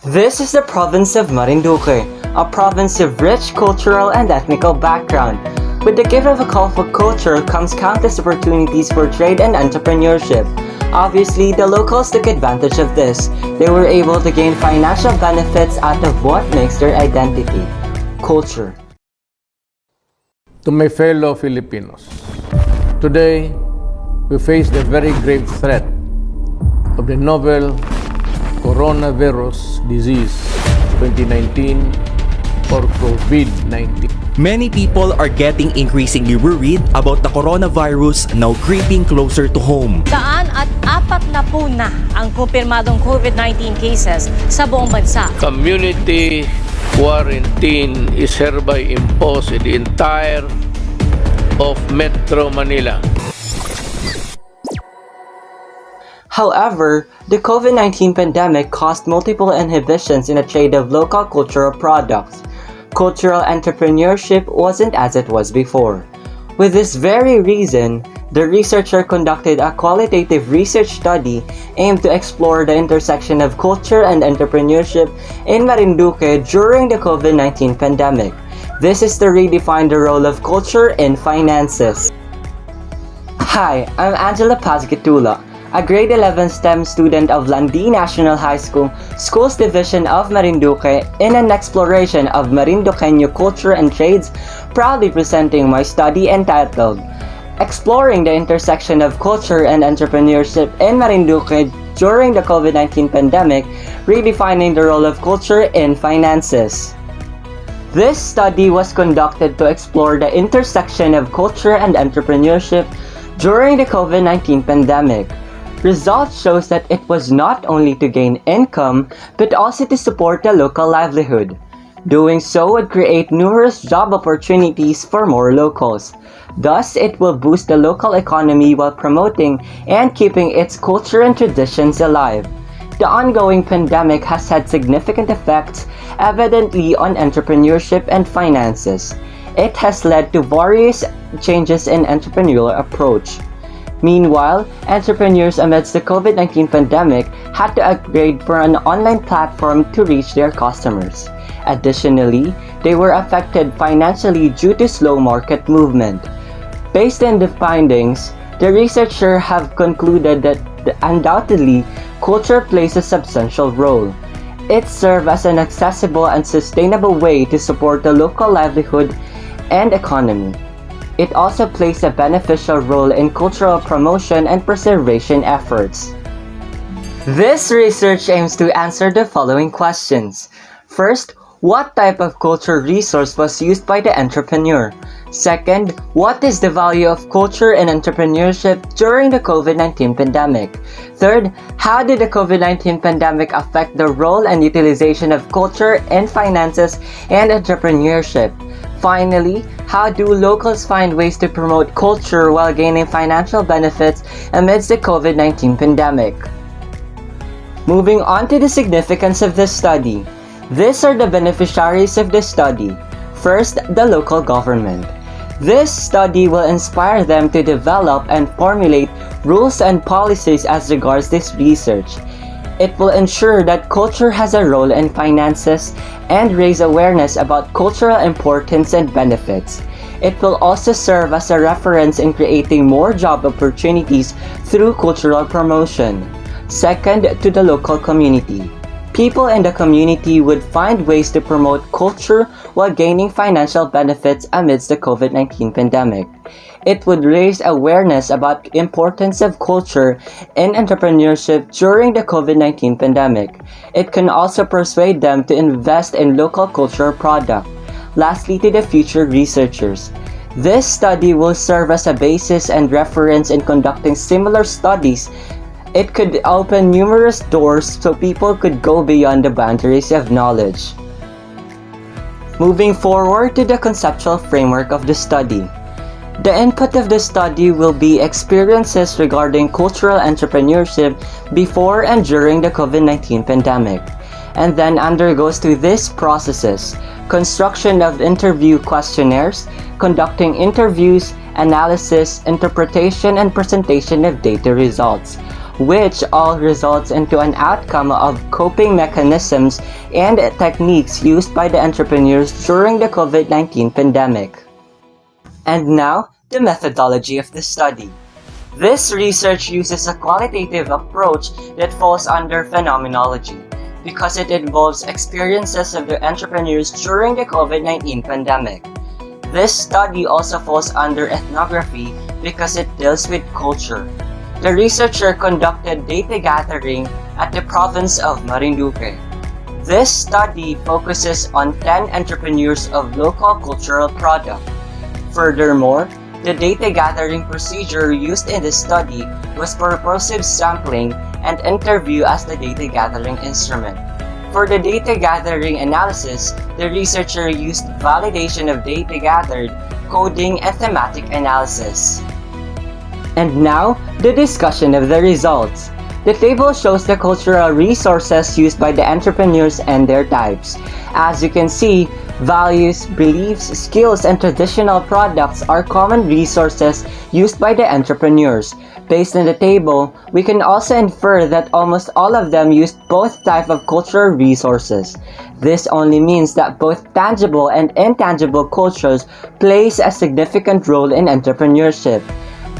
This is the province of Marinduque, a province of rich cultural and ethnical background. With the gift of a colorful culture comes countless opportunities for trade and entrepreneurship. Obviously, the locals took advantage of this. They were able to gain financial benefits out of what makes their identity: culture. To my fellow Filipinos, today we face the very grave threat of the novel coronavirus disease 2019 or COVID-19. Many people are getting increasingly worried about the coronavirus now creeping closer to home. 140 na ang kumpirmadong COVID-19 cases sa buong bansa. Community quarantine is hereby imposed in the entire of Metro Manila. However, the COVID-19 pandemic caused multiple inhibitions in the trade of local cultural products. Cultural entrepreneurship wasn't as it was before. With this very reason, the researcher conducted a qualitative research study aimed to explore the intersection of culture and entrepreneurship in Marinduque during the COVID-19 pandemic. This is to redefine the role of culture in finances. Hi, I'm Angela Pazgatula, a grade 11 STEM student of Landi National High School, Schools Division of Marinduque, in an exploration of Marinduqueño culture and trades, proudly presenting my study entitled Exploring the Intersection of Culture and Entrepreneurship in Marinduque During the COVID-19 Pandemic, Redefining the Role of Culture in Finances. This study was conducted to explore the intersection of culture and entrepreneurship during the COVID-19 pandemic. Results shows that it was not only to gain income, but also to support the local livelihood. Doing so would create numerous job opportunities for more locals. Thus, it will boost the local economy while promoting and keeping its culture and traditions alive. The ongoing pandemic has had significant effects, evidently on entrepreneurship and finances. It has led to various changes in entrepreneurial approach. Meanwhile, entrepreneurs amidst the COVID-19 pandemic had to upgrade for an online platform to reach their customers. Additionally, they were affected financially due to slow market movement. Based on the findings, the researchers have concluded that undoubtedly, culture plays a substantial role. It serves as an accessible and sustainable way to support the local livelihood and economy. It also plays a beneficial role in cultural promotion and preservation efforts. This research aims to answer the following questions. First, what type of culture resource was used by the entrepreneur? Second, what is the value of culture and entrepreneurship during the COVID-19 pandemic? Third, how did the COVID-19 pandemic affect the role and utilization of culture in finances and entrepreneurship? Finally, how do locals find ways to promote culture while gaining financial benefits amidst the COVID-19 pandemic? Moving on to the significance of this study. These are the beneficiaries of this study. First, the local government. This study will inspire them to develop and formulate rules and policies as regards this research. It will ensure that culture has a role in finances and raise awareness about cultural importance and benefits. It will also serve as a reference in creating more job opportunities through cultural promotion. Second, to the local community. People in the community would find ways to promote culture while gaining financial benefits amidst the COVID-19 pandemic. It would raise awareness about the importance of culture in entrepreneurship during the COVID-19 pandemic. It can also persuade them to invest in local cultural products. Lastly, to the future researchers. This study will serve as a basis and reference in conducting similar studies. It could open numerous doors so people could go beyond the boundaries of knowledge. Moving forward to the conceptual framework of the study. The input of the study will be experiences regarding cultural entrepreneurship before and during the COVID-19 pandemic, and then undergoes to these processes: construction of interview questionnaires, conducting interviews, analysis, interpretation, and presentation of data results. which all results into an outcome of coping mechanisms and techniques used by the entrepreneurs during the COVID-19 pandemic. And now, the methodology of the study. This research uses a qualitative approach that falls under phenomenology because it involves experiences of the entrepreneurs during the COVID-19 pandemic. This study also falls under ethnography because it deals with culture. The researcher conducted data gathering at the province of Marinduque. This study focuses on 10 entrepreneurs of local cultural product. Furthermore, the data gathering procedure used in this study was purposive sampling and interview as the data gathering instrument. For the data gathering analysis, the researcher used validation of data gathered, coding, and thematic analysis. And now, the discussion of the results. The table shows the cultural resources used by the entrepreneurs and their types. As you can see, values, beliefs, skills, and traditional products are common resources used by the entrepreneurs. Based on the table, we can also infer that almost all of them used both types of cultural resources. This only means that both tangible and intangible cultures plays a significant role in entrepreneurship.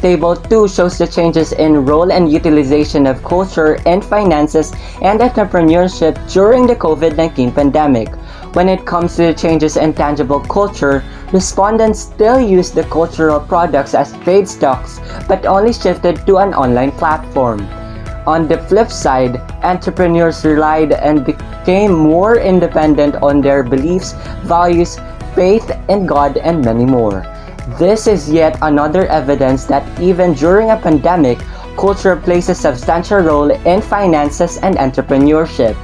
Table 2 shows the changes in role and utilization of culture and finances and entrepreneurship during the COVID-19 pandemic. When it comes to the changes in tangible culture, respondents still use the cultural products as trade stocks but only shifted to an online platform. On the flip side, entrepreneurs relied and became more independent on their beliefs, values, faith in God, and many more. This is yet another evidence that even during a pandemic, culture plays a substantial role in finances and entrepreneurship.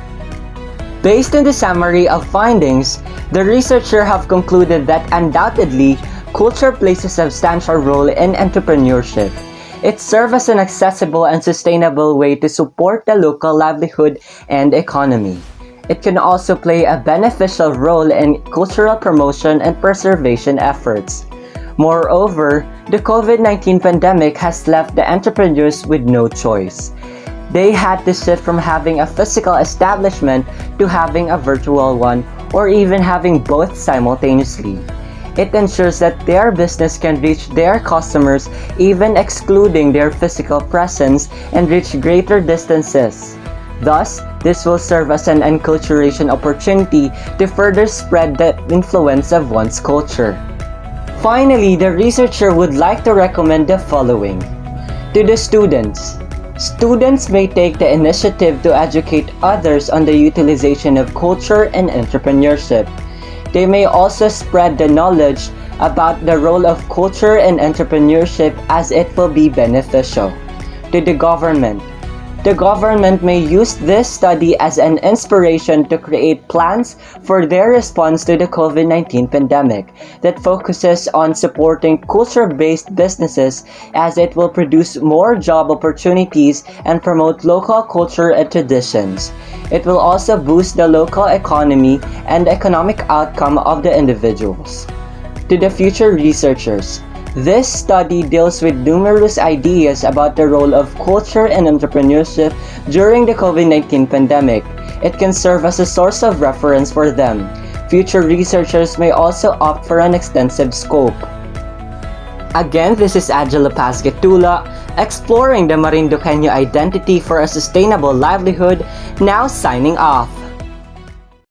Based on the summary of findings, the researchers have concluded that undoubtedly, culture plays a substantial role in entrepreneurship. It serves as an accessible and sustainable way to support the local livelihood and economy. It can also play a beneficial role in cultural promotion and preservation efforts. Moreover, the COVID-19 pandemic has left the entrepreneurs with no choice. They had to shift from having a physical establishment to having a virtual one, or even having both simultaneously. It ensures that their business can reach their customers even excluding their physical presence and reach greater distances. Thus, this will serve as an enculturation opportunity to further spread the influence of one's culture. Finally, the researcher would like to recommend the following. To the students. Students may take the initiative to educate others on the utilization of culture and entrepreneurship. They may also spread the knowledge about the role of culture and entrepreneurship as it will be beneficial. To the government. The government may use this study as an inspiration to create plans for their response to the COVID-19 pandemic that focuses on supporting culture-based businesses as it will produce more job opportunities and promote local culture and traditions. It will also boost the local economy and economic outcome of the individuals. To the future researchers. This study deals with numerous ideas about the role of culture and entrepreneurship during the COVID-19 pandemic. It can serve as a source of reference for them. Future researchers may also opt for an extensive scope. Again, this is Angela Pasgetula, exploring the Marinduqueño identity for a sustainable livelihood, now signing off.